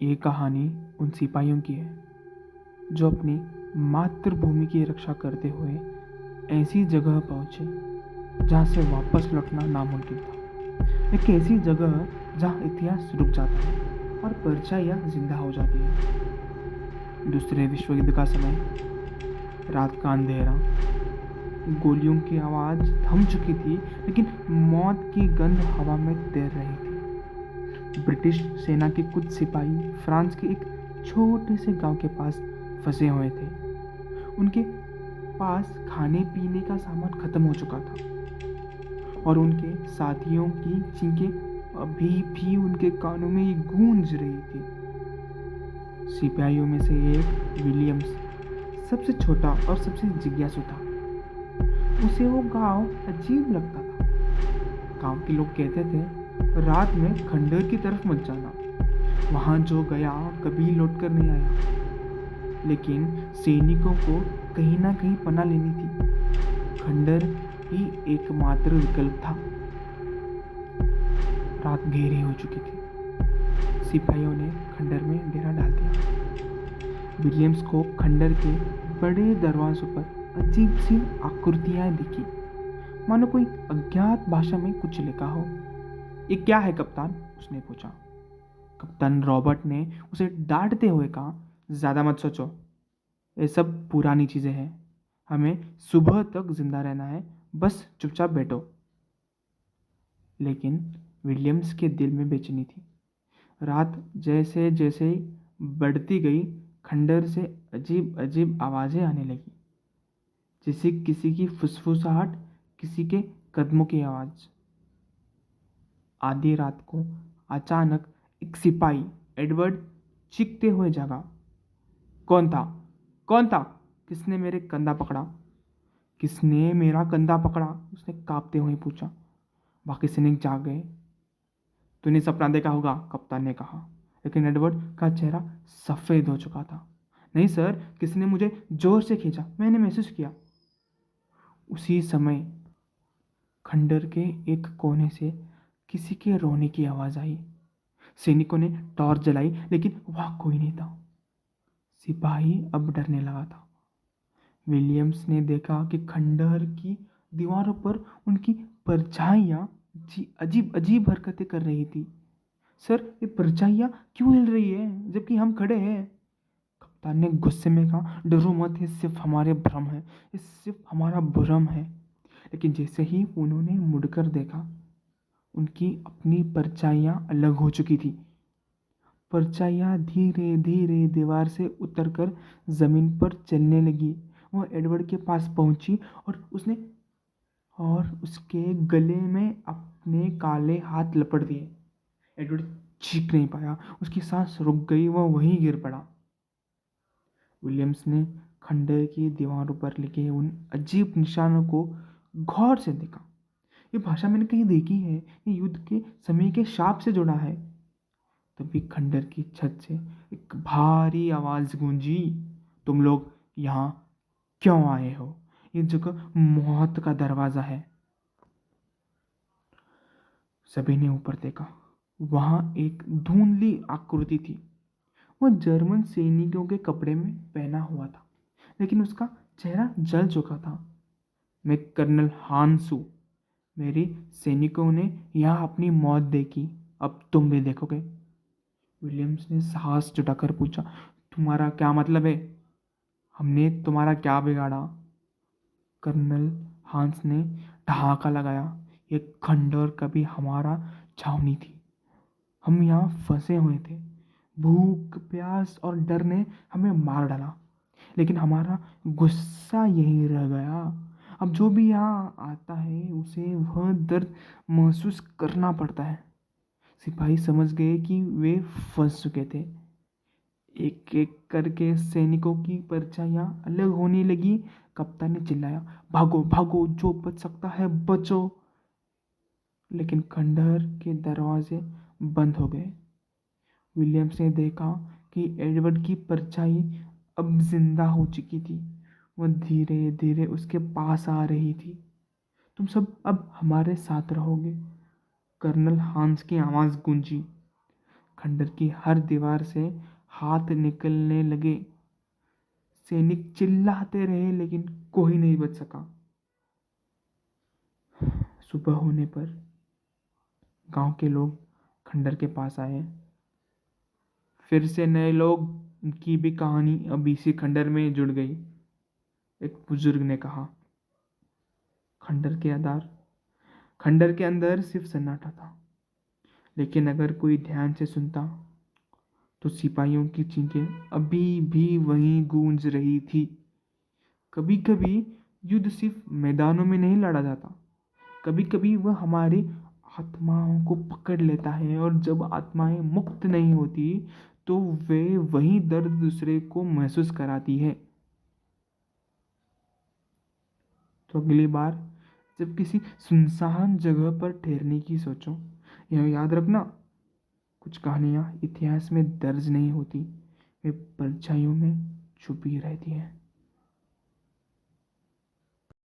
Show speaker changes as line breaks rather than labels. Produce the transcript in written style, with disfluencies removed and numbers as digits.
ये कहानी उन सिपाहियों की है जो अपनी मातृभूमि की रक्षा करते हुए ऐसी जगह पहुंचे जहां से वापस लौटना नामुमकिन था। एक ऐसी जगह जहां इतिहास रुक जाता है और परछाइयां जिंदा हो जाती है। दूसरे विश्व युद्ध का समय, रात का अंधेरा, गोलियों की आवाज थम चुकी थी, लेकिन मौत की गंध हवा में तैर रही थी। ब्रिटिश सेना के कुछ सिपाही फ्रांस के एक छोटे से गांव के पास फंसे हुए थे। उनके पास खाने पीने का सामान खत्म हो चुका था और उनके साथियों की चीखें अभी भी उनके कानों में गूंज रही थी। सिपाहियों में से एक विलियम्स सबसे छोटा और सबसे जिज्ञासु था। उसे वो गांव अजीब लगता था। गांव के लोग कहते थे, रात में खंडर की तरफ मत जाना, वहां जो गया कभी लौटकर नहीं आया। लेकिन सैनिकों को कहीं ना कहीं पनाह लेनी थी। खंडर ही एकमात्र विकल्प था। रात गहरी हो चुकी थी। सिपाहियों ने खंडर में डेरा डाल दिया। विलियम्स को खंडर के बड़े दरवाजों पर अजीब सी आकृतियां दिखी, मानो कोई अज्ञात भाषा में कुछ लिखा हो। ये क्या है कप्तान? उसने पूछा। कप्तान रॉबर्ट ने उसे डांटते हुए कहा, ज्यादा मत सोचो, ये सब पुरानी चीजें हैं। हमें सुबह तक जिंदा रहना है, बस चुपचाप बैठो। लेकिन विलियम्स के दिल में बेचैनी थी। रात जैसे जैसे बढ़ती गई, खंडर से अजीब अजीब आवाजें आने लगी, जैसे किसी की फुसफुसाहट, किसी के कदमों की आवाज। आधी रात को अचानक एक सिपाही, एडवर्ड, चीखते हुए जागा। कौन था? कौन था? किसने मेरे कंधा पकड़ा? किसने मेरा कंधा पकड़ा? उसने कांपते हुए पूछा। बाकी सैनिक जाग गए। तूने सपना देखा होगा, कप्तान ने कहा। लेकिन एडवर्ड का चेहरा सफेद हो चुका था। नहीं सर, किसी ने मुझे जोर से खींचा, मैंने महसूस किया। उसी समय खंडर के एक कोने से किसी के रोने की आवाज आई। सैनिकों ने टॉर्च जलाई, लेकिन वहां कोई नहीं था। सिपाही अब डरने लगा था। विलियम्स ने देखा कि खंडहर की दीवारों पर उनकी परछाइयां अजीब अजीब हरकतें कर रही थी। सर, ये परछाइयां क्यों हिल रही है जबकि हम खड़े हैं? कप्तान ने गुस्से में कहा, डरो मत, ये सिर्फ हमारे भ्रम है, ये सिर्फ हमारा भ्रम है। लेकिन जैसे ही उन्होंने मुड़कर देखा, उनकी अपनी परछाइयां अलग हो चुकी थी। परछाइयां धीरे धीरे दीवार से उतरकर जमीन पर चलने लगी। वह एडवर्ड के पास पहुंची और उसके गले में अपने काले हाथ लपट दिए। एडवर्ड चीख नहीं पाया, उसकी सांस रुक गई, वह वहीं गिर पड़ा। विलियम्स ने खंडर की दीवारों पर लिखे उन अजीब निशानों को गौर से देखा। ये भाषा मैंने कहीं देखी है, ये युद्ध के समय के शाप से जुड़ा है। तभी खंडर की छत से एक भारी आवाज गूंजी, तुम लोग यहाँ क्यों आए हो? ये जगह मौत का दरवाजा है। सभी ने ऊपर देखा। वहां एक धुंधली आकृति थी। वह जर्मन सैनिकों के कपड़े में पहना हुआ था, लेकिन उसका चेहरा जल चुका था। मैं कर्नल हांस हूं। मेरे सैनिकों ने यहाँ अपनी मौत देखी, अब तुम भी देखोगे। विलियम्स ने साहस जुटाकर पूछा, तुम्हारा क्या मतलब है? हमने तुम्हारा क्या बिगाड़ा? कर्नल हांस ने ठहाका लगाया, ये खंडर कभी हमारा छावनी थी। हम यहाँ फंसे हुए थे। भूख, प्यास और डर ने हमें मार डाला, लेकिन हमारा गुस्सा यहीं रह गया। अब जो भी यहाँ आता है उसे वह दर्द महसूस करना पड़ता है। सिपाही समझ गए कि वे फंस चुके थे। एक एक करके सैनिकों की परछाइयां अलग होने लगी। कप्तान ने चिल्लाया, भागो भागो, जो बच सकता है बचो। लेकिन खंडहर के दरवाजे बंद हो गए। विलियम्स ने देखा कि एडवर्ड की परछाई अब जिंदा हो चुकी थी। वह धीरे धीरे उसके पास आ रही थी। तुम सब अब हमारे साथ रहोगे, कर्नल हांस की आवाज गूंजी। खंडर की हर दीवार से हाथ निकलने लगे। सैनिक चिल्लाते रहे लेकिन कोई नहीं बच सका। सुबह होने पर गांव के लोग खंडर के पास आए। फिर से नए लोग की भी कहानी अब इसी खंडर में जुड़ गई। एक बुजुर्ग ने कहा, खंडर के अंदर खंडर के अंदर सिर्फ सन्नाटा था, लेकिन अगर कोई ध्यान से सुनता तो सिपाहियों की चीखें अभी भी वहीं गूंज रही थी। कभी कभी युद्ध सिर्फ मैदानों में नहीं लड़ा जाता, कभी कभी वह हमारी आत्माओं को पकड़ लेता है, और जब आत्माएं मुक्त नहीं होती तो वे वही दर्द दूसरे को महसूस कराती है। तो अगली बार जब किसी सुनसान जगह पर ठहरने की सोचो, यह याद रखना, कुछ कहानियां इतिहास में दर्ज नहीं होती, वे परछाइयों में छुपी रहती हैं।